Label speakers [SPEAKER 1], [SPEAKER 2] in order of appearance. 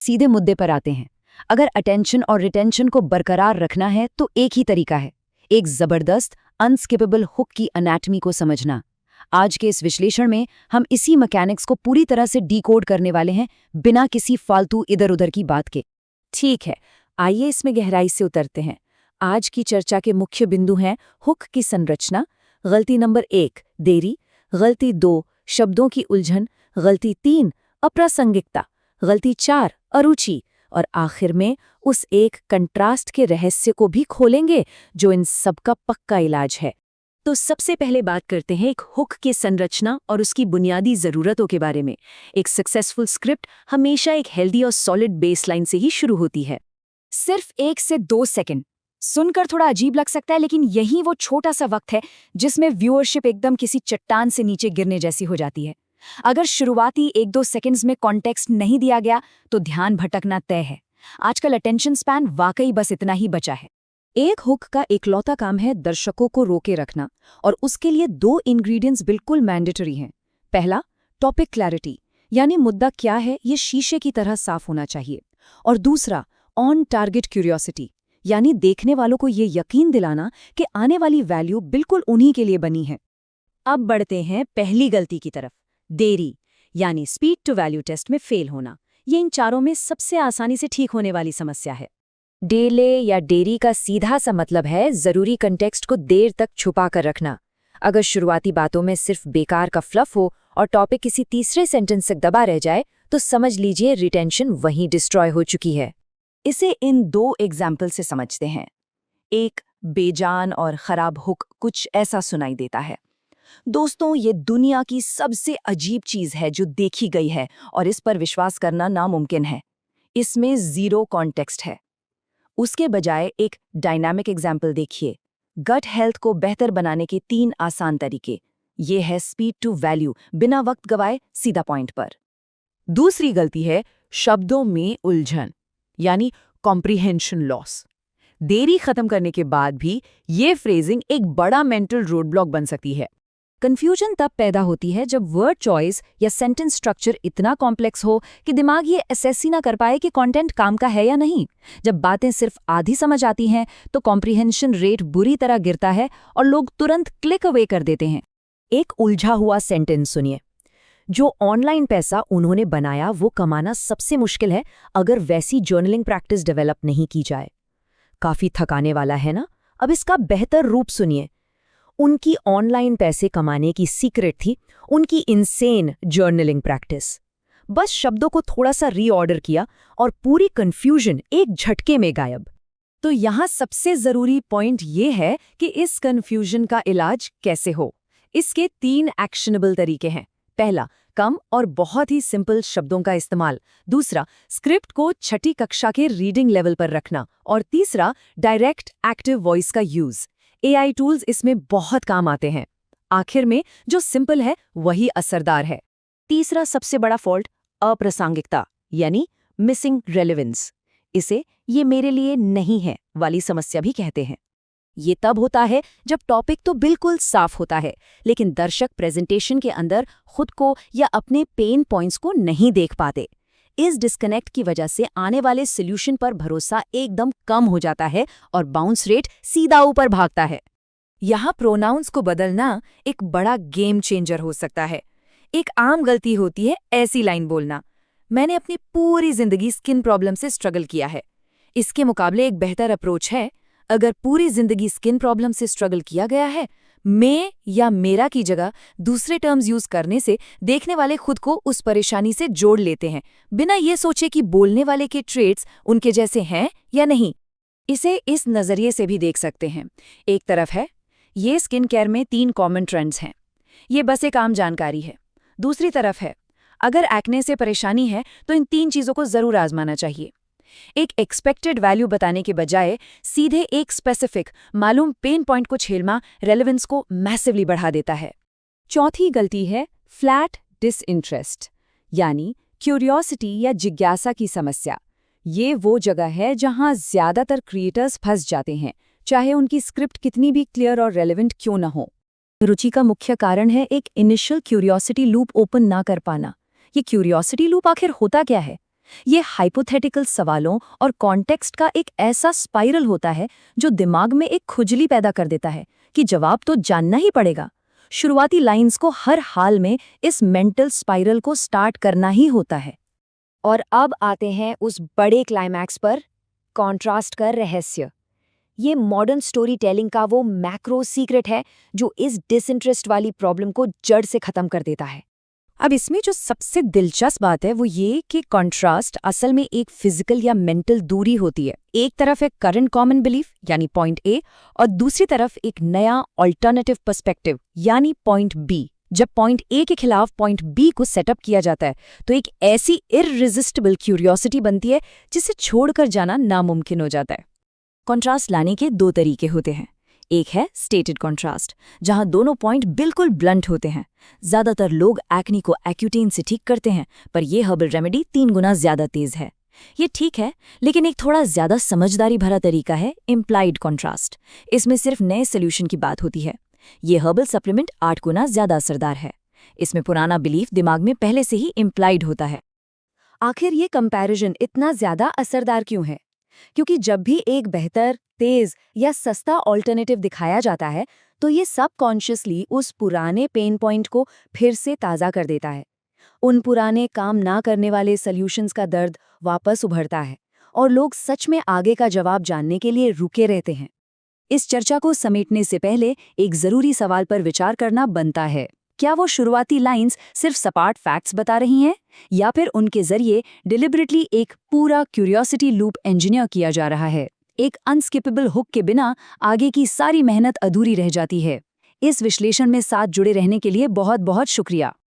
[SPEAKER 1] सीधे मुद्दे पर आते हैं। अगर अटेंशन और रिटेंशन को बरकरार रखना है तो एक ही तरीका है, एक जबरदस्त अनस्किपेबल हुक की अनैटमी को समझना। आज के इस विश्लेषण में हम इसी मैकेनिक्स को पूरी तरह से डिकोड करने वाले हैं, बिना किसी फालतू इधर उधर की बात के।
[SPEAKER 2] ठीक है, आइए इसमें गहराई से उतरते हैं। आज की चर्चा के मुख्य बिंदु हैं हुक की संरचना, गलती नंबर 1 देरी, गलती 2 शब्दों की उलझन, गलती 3 अप्रासंगिकता, गलती 4 अरुचि, और आखिर में उस एक कंट्रास्ट के रहस्य को भी खोलेंगे जो इन सबका पक्का इलाज है। तो सबसे पहले बात करते हैं एक हुक की संरचना और उसकी बुनियादी ज़रूरतों के बारे में। एक सक्सेसफुल स्क्रिप्ट हमेशा एक हेल्दी और सॉलिड बेसलाइन से ही शुरू होती है।
[SPEAKER 1] सिर्फ 1 से 2 सेकंड सुनकर थोड़ा अजीब लग सकता है, लेकिन यही वो छोटा सा वक्त है जिसमें व्यूअरशिप एकदम किसी चट्टान से नीचे गिरने जैसी हो जाती है। अगर शुरुआती 1-2 सेकंड्स में कॉन्टेक्स्ट नहीं दिया गया तो ध्यान भटकना तय है। आजकल अटेंशन स्पैन वाकई बस इतना ही बचा है। एक हुक का एकलौता काम है दर्शकों को रोके रखना, और उसके लिए 2 इंग्रेडिएंट्स बिल्कुल मैंडेटरी हैं। पहला, टॉपिक क्लैरिटी, यानी मुद्दा क्या है ये शीशे की तरह साफ होना चाहिए। और दूसरा, ऑन टारगेट क्यूरियोसिटी, यानी देखने वालों को ये यकीन दिलाना कि आने वाली वैल्यू बिल्कुल उन्हीं के लिए बनी है।
[SPEAKER 2] अब बढ़ते हैं पहली गलती की तरफ, देरी, यानी स्पीड टू वैल्यू टेस्ट में फेल होना। ये इन चारों में सबसे आसानी से ठीक होने वाली समस्या है।
[SPEAKER 1] डिले या देरी का सीधा सा मतलब है जरूरी कंटेक्स्ट को देर तक छुपा कर रखना। अगर शुरुआती बातों में सिर्फ बेकार का फ्लफ हो और टॉपिक किसी तीसरे सेंटेंस तक दबा रह जाए तो समझ लीजिए रिटेंशन वहीं डिस्ट्रॉय हो चुकी है।
[SPEAKER 2] इसे इन 2 एग्जाम्पल से समझते हैं। एक बेजान और खराब हुक कुछ ऐसा सुनाई देता है, दोस्तों ये दुनिया की सबसे अजीब चीज है जो देखी गई है और इस पर विश्वास करना नामुमकिन है। इसमें 0 कॉन्टेक्स्ट है। उसके बजाय एक डायनामिक एग्जाम्पल देखिए, गट हेल्थ को बेहतर बनाने के 3 आसान तरीके। ये है स्पीड टू वैल्यू, बिना वक्त गवाए सीधा पॉइंट पर। दूसरी गलती है शब्दों में उलझन, यानी कॉम्प्रिहेंशन लॉस। देरी खत्म करने के बाद भी ये फ्रेजिंग एक बड़ा मेंटल रोड ब्लॉक बन सकती है।
[SPEAKER 1] कंफ्यूजन तब पैदा होती है जब वर्ड चॉइस या सेंटेंस स्ट्रक्चर इतना कॉम्प्लेक्स हो कि दिमाग ये असेस ही ना कर पाए कि कंटेंट काम का है या नहीं। जब बातें सिर्फ आधी समझ आती हैं तो कॉम्प्रिहेंशन रेट बुरी तरह गिरता है और लोग तुरंत क्लिक अवे कर देते हैं। एक उलझा हुआ सेंटेंस सुनिए, जो ऑनलाइन पैसा उन्होंने बनाया वो कमाना सबसे मुश्किल है अगर वैसी जर्नलिंग प्रैक्टिस डेवलप नहीं की जाए। काफी थकाने वाला है ना? अब इसका बेहतर रूप सुनिए। उनकी ऑनलाइन पैसे कमाने की सीक्रेट थी उनकी इनसेन जर्नलिंग प्रैक्टिस। बस शब्दों को थोड़ा सा रीऑर्डर किया और पूरी कंफ्यूजन एक झटके में गायब।
[SPEAKER 2] तो यहाँ सबसे जरूरी पॉइंट ये है कि इस कंफ्यूजन का इलाज कैसे हो। इसके 3 एक्शनेबल तरीके हैं। पहला, कम और बहुत ही सिंपल शब्दों का इस्तेमाल। दूसरा, स्क्रिप्ट को छठी कक्षा के रीडिंग लेवल पर रखना। और तीसरा, डायरेक्ट एक्टिव वॉइस का यूज। AI टूल्स इसमें बहुत काम आते हैं। आखिर में जो सिंपल है वही असरदार है। तीसरा सबसे बड़ा फॉल्ट, अप्रासंगिकता, यानी मिसिंग रेलेवेंस। इसे ये मेरे लिए नहीं है वाली समस्या भी कहते हैं। ये तब होता है जब टॉपिक तो बिल्कुल साफ होता है, लेकिन दर्शक प्रेजेंटेशन के अंदर खुद को या अपने पेन पॉइंट्स को नहीं देख पाते। इस डिस्कनेक्ट की वजह से आने वाले सॉल्यूशन पर भरोसा एकदम कम हो जाता है और बाउंस रेट सीधा ऊपर भागता है। यहाँ प्रोनाउंस को बदलना एक बड़ा गेम चेंजर हो सकता है। एक आम गलती होती है ऐसी लाइन बोलना, मैंने अपनी पूरी जिंदगी स्किन प्रॉब्लम से स्ट्रगल किया है। इसके मुकाबले एक बेहतर अप्रोच है, अगर पूरी जिंदगी स्किन प्रॉब्लम से स्ट्रगल किया गया है, मैं या मेरा की जगह दूसरे टर्म्स यूज करने से देखने वाले खुद को उस परेशानी से जोड़ लेते हैं, बिना ये सोचे कि बोलने वाले के ट्रेट्स उनके जैसे हैं या नहीं। इसे इस नजरिए से भी देख सकते हैं। एक तरफ है, ये स्किन केयर में 3 कॉमन ट्रेंड्स हैं, ये बस एक आम जानकारी है। दूसरी तरफ है, अगर एक्ने से परेशानी है तो इन 3 चीजों को जरूर आजमाना चाहिए। एक एक्सपेक्टेड वैल्यू बताने के बजाय सीधे एक स्पेसिफिक मालूम पेन पॉइंट को छेड़ना रेलेवेंस को मैसिवली बढ़ा देता है। चौथी गलती है फ्लैट डिसइंटरेस्ट, यानी क्यूरियोसिटी या जिज्ञासा की समस्या। ये वो जगह है जहां ज्यादातर क्रिएटर्स फंस जाते हैं, चाहे उनकी स्क्रिप्ट कितनी भी क्लियर और रेलेवेंट क्यों न हो। रुचि का मुख्य कारण है एक इनिशियल क्यूरियोसिटी लूप ओपन ना कर पाना। ये क्यूरियोसिटी लूप आखिर होता क्या है? ये हाइपोथेटिकल सवालों और कॉन्टेक्स्ट का एक ऐसा स्पाइरल होता है जो दिमाग में एक खुजली पैदा कर देता है कि जवाब तो जानना ही पड़ेगा। शुरुआती लाइंस को हर हाल में इस मेंटल स्पाइरल को स्टार्ट करना ही होता है।
[SPEAKER 1] और अब आते हैं उस बड़े क्लाइमैक्स पर, कॉन्ट्रास्ट का रहस्य। ये मॉडर्न स्टोरी टेलिंग का वो मैक्रो सीक्रेट है जो इस डिसइंटरेस्ट वाली प्रॉब्लम को जड़ से खत्म कर देता है।
[SPEAKER 2] अब इसमें जो सबसे दिलचस्प बात है वो ये कि कॉन्ट्रास्ट असल में एक फिजिकल या मेंटल दूरी होती है। एक तरफ है करंट कॉमन बिलीफ यानी पॉइंट ए, और दूसरी तरफ एक नया ऑल्टरनेटिव पर्सपेक्टिव यानी पॉइंट बी। जब पॉइंट ए के खिलाफ पॉइंट बी को सेटअप किया जाता है तो एक ऐसी इररेजिस्टिबल क्यूरियोसिटी बनती है जिसे छोड़कर जाना नामुमकिन हो जाता है। कॉन्ट्रास्ट लाने के दो तरीके होते हैं। एक है स्टेटेड कॉन्ट्रास्ट, जहां दोनों पॉइंट बिल्कुल ब्लंट होते हैं। ज्यादातर लोग एक्नी को एक्यूटेन से ठीक करते हैं, पर यह हर्बल रेमेडी 3 गुना ज्यादा तेज है। ये ठीक है, लेकिन एक थोड़ा ज्यादा समझदारी भरा तरीका है इम्प्लाइड कॉन्ट्रास्ट। इसमें सिर्फ नए सोल्यूशन की बात होती है। ये हर्बल सप्लीमेंट 8 गुना ज्यादा असरदार है। इसमें पुराना बिलीफ दिमाग में पहले से ही इम्प्लाइड होता है।
[SPEAKER 1] आखिर ये कंपैरिजन इतना ज्यादा असरदार क्यों है? क्योंकि जब भी एक बेहतर, तेज या सस्ता ऑल्टरनेटिव दिखाया जाता है तो ये सबकॉन्शियसली उस पुराने पेन पॉइंट को फिर से ताज़ा कर देता है। उन पुराने काम ना करने वाले सॉल्यूशंस का दर्द वापस उभरता है और लोग सच में आगे का जवाब जानने के लिए रुके रहते हैं। इस चर्चा को समेटने से पहले एक जरूरी सवाल पर विचार करना बनता है। क्या वो शुरुआती लाइंस सिर्फ सपाट फैक्ट्स बता रही हैं, या फिर उनके जरिए डिलिबरेटली एक पूरा क्यूरियोसिटी लूप इंजीनियर किया जा रहा है? एक अनस्किपेबल हुक के बिना आगे की सारी मेहनत अधूरी रह जाती है। इस विश्लेषण में साथ जुड़े रहने के लिए बहुत बहुत शुक्रिया।